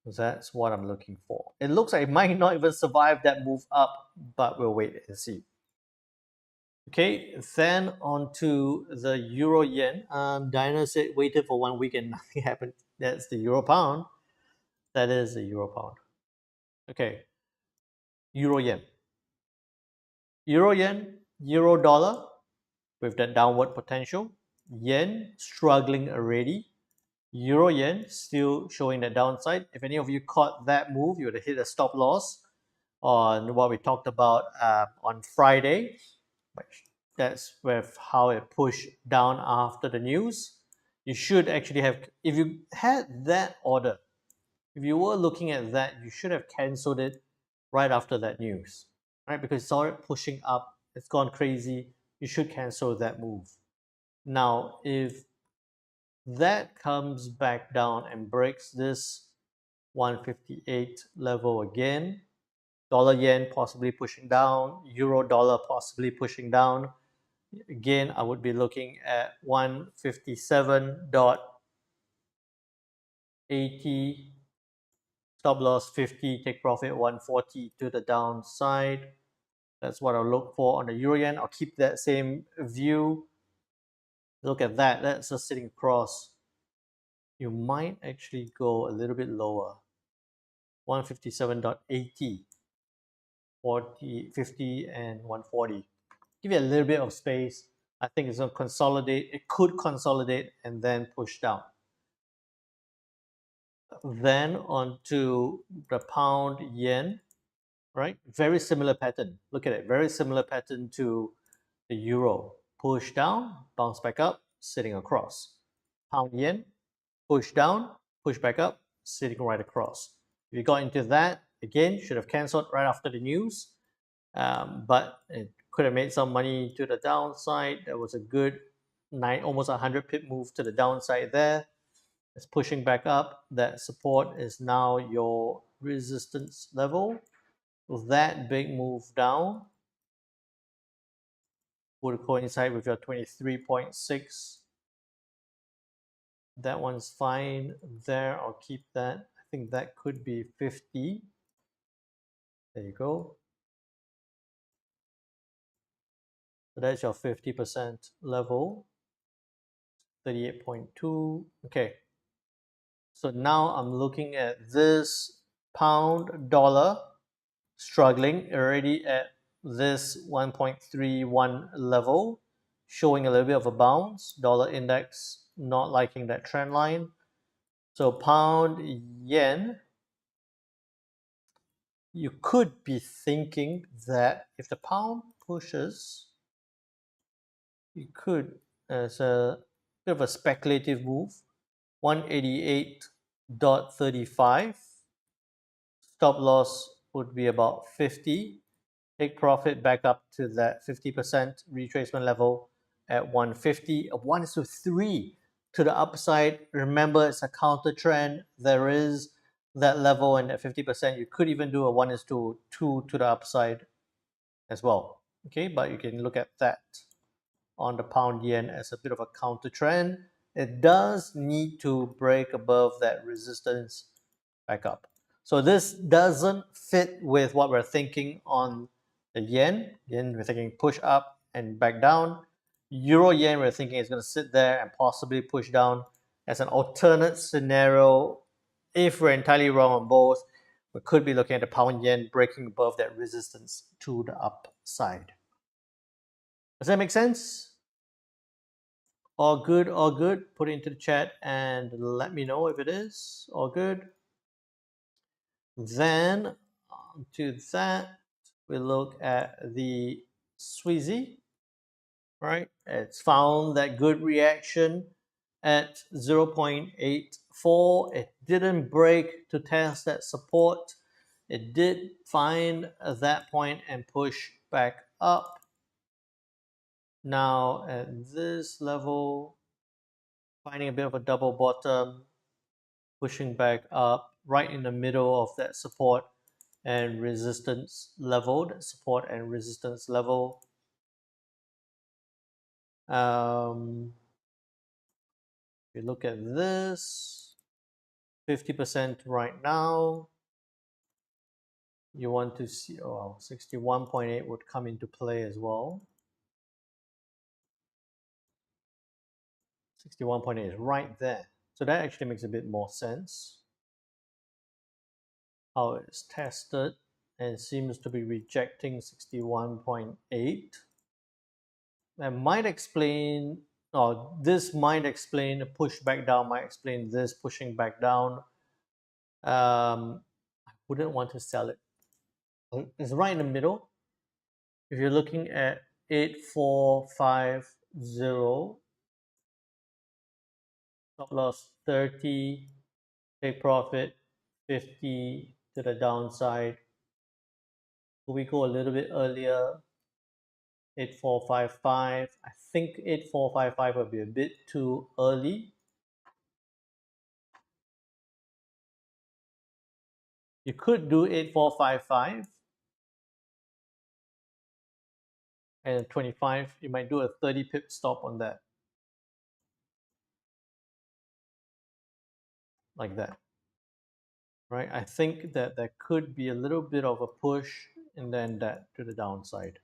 [SPEAKER 1] That's what I'm looking for. It looks like it might not even survive that move up, but we'll wait and see. Okay, then on to the euro yen. Diana said waited for 1 week and nothing happened. That's the euro pound. That is the euro pound. Okay, euro yen. Euro yen, euro dollar with that downward potential. Yen struggling already. Euro yen still showing the downside. If any of you caught that move, you would have hit a stop loss on what we talked about on Friday. That's with how it pushed down after the news. You should actually have, if you had that order, if you were looking at that, you should have cancelled it right after that news, right? Because it's already pushing up, it's gone crazy. You should cancel that move. Now, if that comes back down and breaks this 158 level again, dollar yen possibly pushing down, euro dollar possibly pushing down. Again, I would be looking at 157.80, stop loss 50, take profit 140 to the downside. That's what I'll look for on the euro yen. I'll keep that same view. Look at that, that's just sitting across. You might actually go a little bit lower. 157.80, 40, 50, and 140. Give it a little bit of space. I think it's going to consolidate. It could consolidate and then push down. Then on to the pound yen, right? Very similar pattern. Look at it. Very similar pattern to the euro. Push down, bounce back up, sitting across. Pound yen, push down, push back up, sitting right across. If you got into that, again, should have cancelled right after the news. But it could have made some money to the downside. There was a good almost 100 pip move to the downside there. It's pushing back up. That support is now your resistance level. With that big move down would coincide with your 23.6. That one's fine there. I'll keep that. I think that could be 50. There you go. So that's your 50% level. 38.2. Okay. So now I'm looking at this pound dollar struggling already at this 1.31 level, showing a little bit of a bounce. Dollar index not liking that trend line. So pound yen, you could be thinking that if the pound pushes, you could, as a bit of a speculative move, 188.35. Stop loss would be about 50. Take profit back up to that 50% retracement level at 150. A 1:3 to the upside. Remember, it's a counter trend. There is that level and at 50%. You could even do a 1:2 to the upside as well. Okay, but you can look at that on the pound yen as a bit of a counter trend. It does need to break above that resistance back up. So this doesn't fit with what we're thinking on The yen, we're thinking push up and back down. Euro yen, we're thinking it's going to sit there and possibly push down. As an alternate scenario, if we're entirely wrong on both, we could be looking at the pound yen breaking above that resistance to the upside. Does that make sense? All good, all good. Put it into the chat and let me know if it is all good. Then to that, we look at the Sweezy, right? It's found that good reaction at 0.84. It didn't break to test that support. It did find that point and push back up. Now at this level, finding a bit of a double bottom, pushing back up right in the middle of that support and resistance level, that support and resistance level. If you look at this, 50% right now. You want to see, oh, 61.8 would come into play as well. 61.8 is right there. So that actually makes a bit more sense. How it's tested and seems to be rejecting 61.8. That might explain, or this might explain a push back down, might explain this pushing back down. I wouldn't want to sell it. It's right in the middle. If you're looking at 8450, stop loss 30, take profit 50 to the downside. Could we go a little bit earlier? 8455. I think 8455 would be a bit too early. You could do 8455 and 25. You might do a 30 pip stop on that. Like that. Right? I think that there could be a little bit of a push and then that to the downside.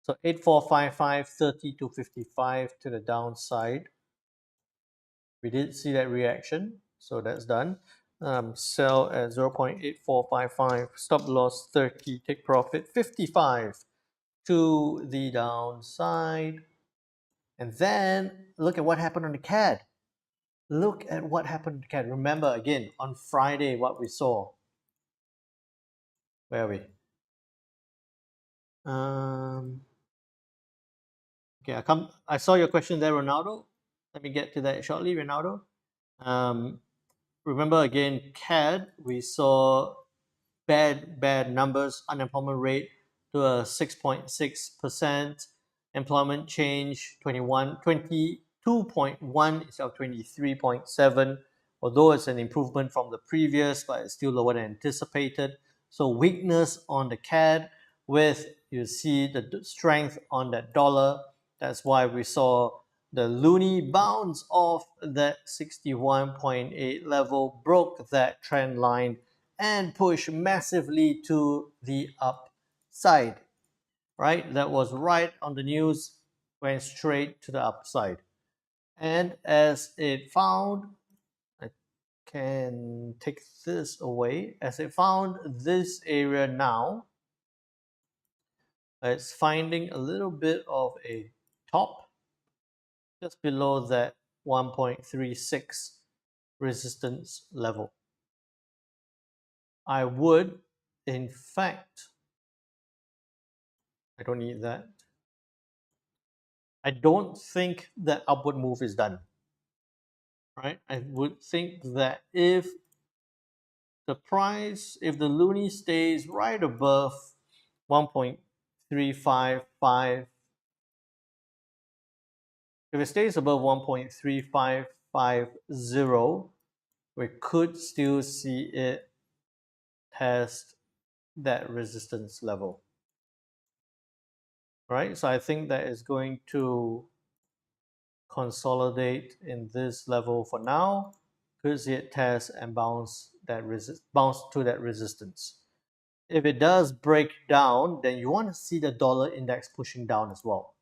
[SPEAKER 1] So 8455, 30 to 55 to the downside. We did see that reaction, so that's done. Sell at 0.8455, stop loss 30, take profit 55 to the downside. And then look at what happened on the CAD. Look at what happened on the CAD. Remember again, on Friday, what we saw. Where are we? Okay, I saw your question there, Ronaldo. Let me get to that shortly, Ronaldo. Remember again, CAD, we saw bad numbers, unemployment rate to a 6.6%, employment change 22.1 instead of 23.7, although it's an improvement from the previous, but it's still lower than anticipated. So weakness on the CAD with, you see the strength on that dollar. That's why we saw the loonie bounce off that 61.8 level, broke that trend line and push massively to the upside, right? That was right on the news, went straight to the upside. And as it found, I can take this away, as it found this area now, it's finding a little bit of a top just below that 1.36 resistance level. I would, in fact, I don't need that. I don't think that upward move is done. Right? I would think that if the price, if the loonie stays right above 1.355, if it stays above 1.3550, we could still see it test that resistance level. Right? So I think that is going to consolidate in this level for now. Could see it test and bounce to that resistance. If it does break down, then you want to see the dollar index pushing down as well,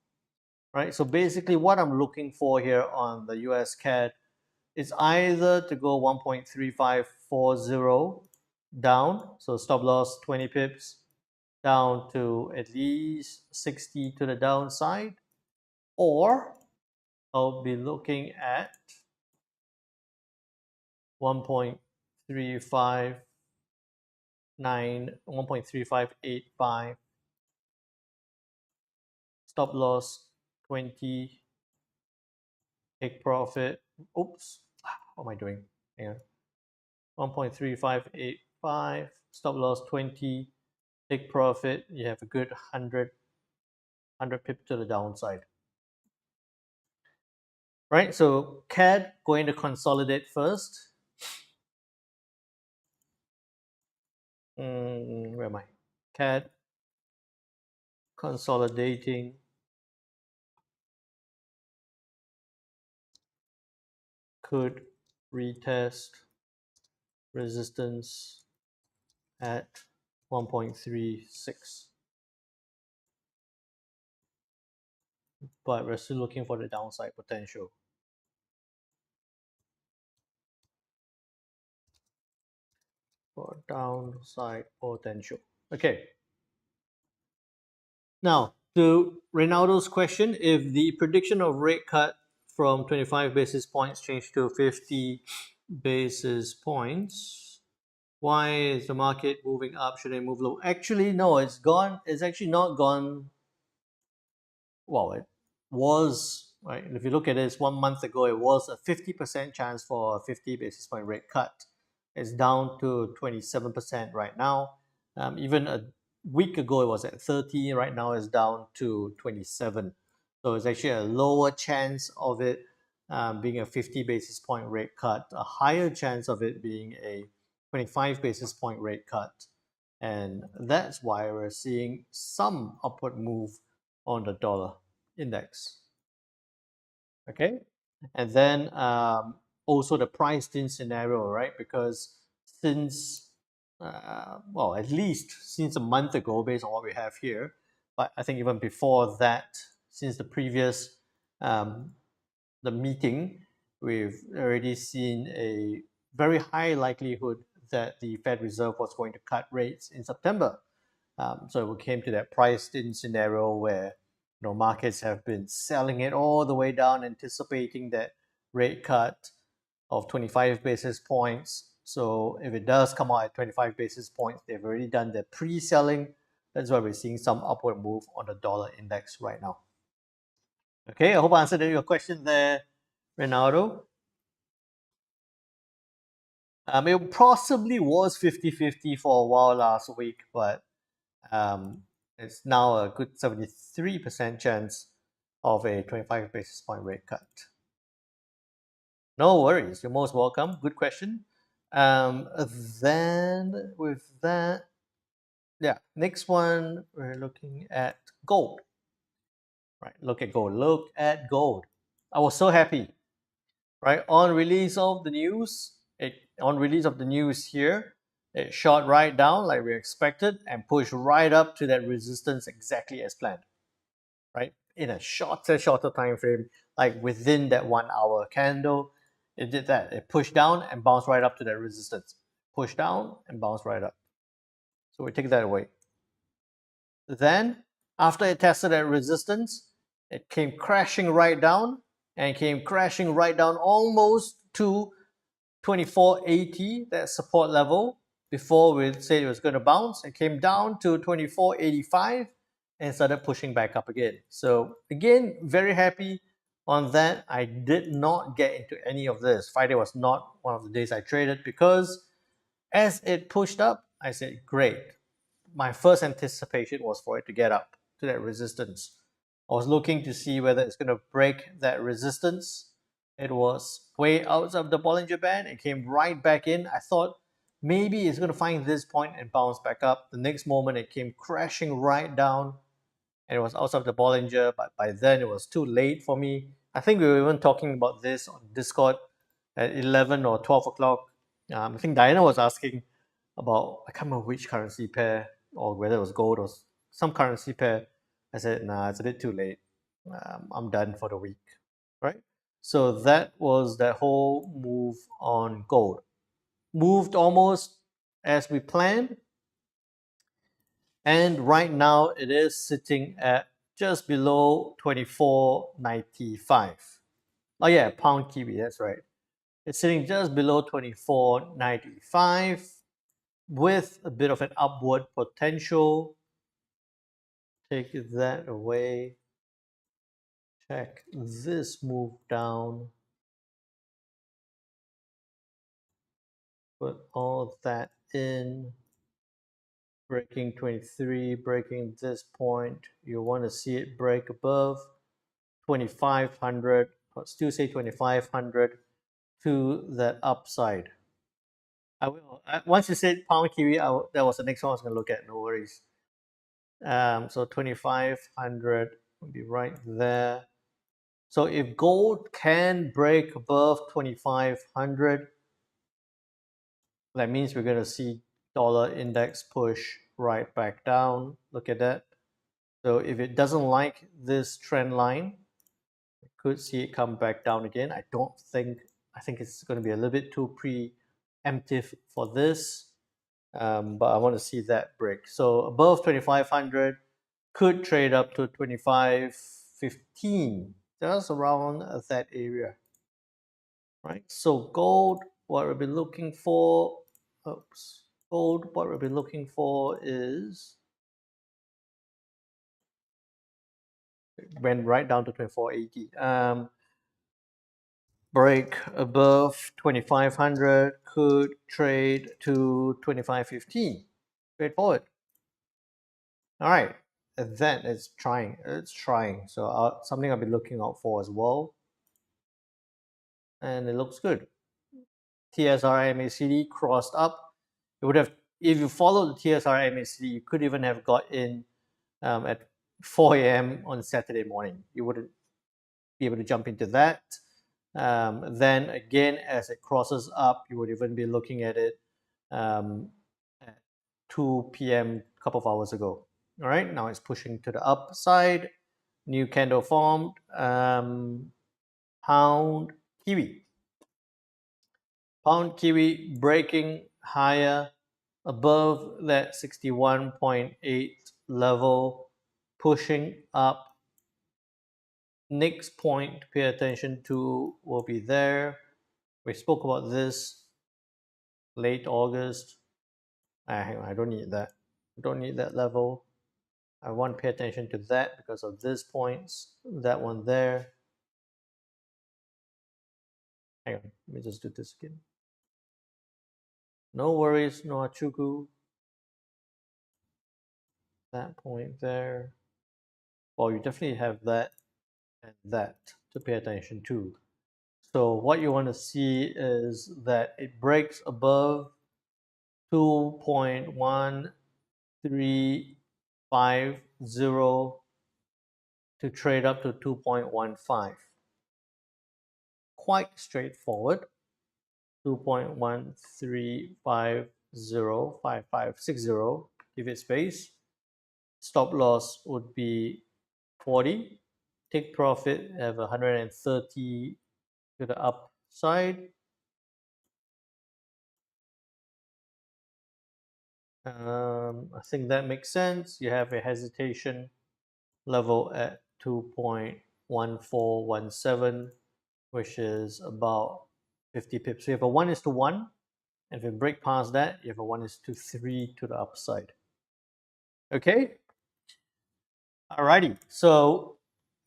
[SPEAKER 1] right? So basically what I'm looking for here on the US CAD is either to go 1.3540 down, so stop loss 20 pips, down to at least 60 to the downside, or I'll be looking at 1.3585, stop loss 20, take profit. Oops, what am I doing? Hang on. 1.3585, stop loss 20, take profit. You have a good 100 pip to the downside. Right, so CAD going to consolidate first. Where am I? CAD consolidating. Could retest resistance at 1.36, but we're still looking for the downside potential. For downside potential. Okay. Now, to Reynaldo's question, if the prediction of rate cut from 25 basis points changed to 50 basis points, why is the market moving up? Should it move low? Actually, no, it's gone. It's actually not gone. Well, it was, right? If you look at this 1 month ago, it was a 50% chance for a 50 basis point rate cut. It's down to 27% right now. Even a week ago, it was at 30. Right now, it's down to 27. So it's actually a lower chance of it being a 50 basis point rate cut, a higher chance of it being a 25 basis point rate cut. And that's why we're seeing some upward move on the dollar index. Okay, and then also the priced in scenario, right? Because since well, at least since a month ago, based on what we have here, but I think even before that, since the previous the meeting, we've already seen a very high likelihood that the Fed Reserve was going to cut rates in September. So we came to that priced in scenario where markets have been selling it all the way down, anticipating that rate cut of 25 basis points. So if it does come out at 25 basis points, they've already done their pre-selling. That's why we're seeing some upward move on the dollar index right now. Okay, I hope I answered your question there, Renato. It possibly was 50-50 for a while last week, but it's now a good 73% chance of a 25 basis point rate cut. No worries, you're most welcome. Good question. Then with that, yeah, next one we're looking at gold. Right, look at gold. Look at gold. I was so happy. Right, on release of the news, here, it shot right down like we expected and pushed right up to that resistance exactly as planned. Right, in a shorter time frame, like within that 1 hour candle, it did that. It pushed down and bounced right up to that resistance. Pushed down and bounced right up. So we take that away. Then, after it tested that resistance, it came crashing right down and came crashing right down almost to 2480, that support level. Before we said it was going to bounce, it came down to 2485 and started pushing back up again. So again, very happy on that. I did not get into any of this. Friday was not one of the days I traded because as it pushed up, I said, great. My first anticipation was for it to get up to that resistance. I was looking to see whether it's going to break that resistance. It was way out of the Bollinger Band. It came right back in. I thought maybe it's going to find this point and bounce back up. The next moment, it came crashing right down and it was out of the Bollinger, but by then it was too late for me. I think we were even talking about this on Discord at 11 or 12 o'clock. I think Diana was asking about, I can't remember which currency pair or whether it was gold or some currency pair. I said, nah, it's a bit too late. I'm done for the week, right? So that was that whole move on gold. Moved almost as we planned, and right now it is sitting at just below 24.95. Oh yeah, pound kiwi, that's right. It's sitting just below 24.95 with a bit of an upward potential. Take that away. Check this move down. Put all that in. Breaking 23, breaking this point. You want to see it break above 2500, still say 2500 to that upside. I will. Once you said pound kiwi, that was the next one I was going to look at. No worries. So 2500 will be right there. So if gold can break above 2500, that means we're going to see dollar index push right back down. Look at that. So if it doesn't like this trend line, we could see it come back down again. I think it's going to be a little bit too preemptive for this, but I want to see that break. So above 2500 could trade up to 2515, just around that area, right? So gold, what we'll be looking for, gold, what we'll be looking for is, it went right down to 2480. Break above 2500 could trade to 2515. Straightforward. All right, and then it's trying. It's trying. So something I'll be looking out for as well. And it looks good. TSR MACD crossed up. It would have, if you followed the TSR MACD, you could even have got in at 4 a.m. on Saturday morning. You wouldn't be able to jump into that. Then again, as it crosses up, you would even be looking at it at 2 p.m. a couple of hours ago. All right, now it's pushing to the upside. New candle formed. Pound kiwi. Pound kiwi breaking higher above that 61.8 level, pushing up. Next point to pay attention to will be there. We spoke about this late August. Hang on, I don't need that. I don't need that level. I want to pay attention to that because of these points. That one there. Hang on, let me just do this again. No worries, no achuku. That point there. Well, you definitely have that and that to pay attention to. So what you want to see is that it breaks above 2.1350 to trade up to 2.15. Quite straightforward. 2.13505560. Give it space. Stop loss would be 40. Take profit, have 130 to the upside. I think that makes sense. You have a hesitation level at 2.1417, which is about 50 pips. So you have a 1:1, and if you break past that, you have a 1:3 to the upside. Okay? Alrighty. So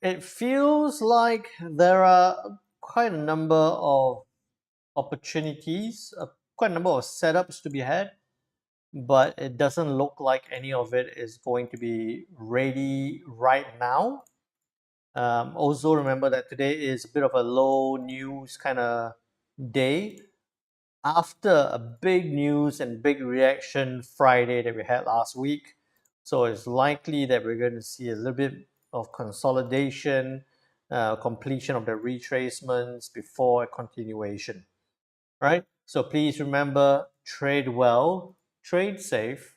[SPEAKER 1] it feels like there are quite a number of opportunities, quite a number of setups to be had, but it doesn't look like any of it is going to be ready right now. Also, remember that today is a bit of a low news kind of day after a big news and big reaction Friday that we had last week. So it's likely that we're going to see a little bit of consolidation, completion of the retracements before a continuation, right? So please remember, trade well, trade safe,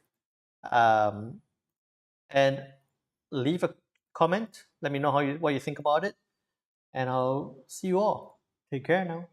[SPEAKER 1] and leave a comment. Let me know what you think about it, and I'll see you all. Take care now.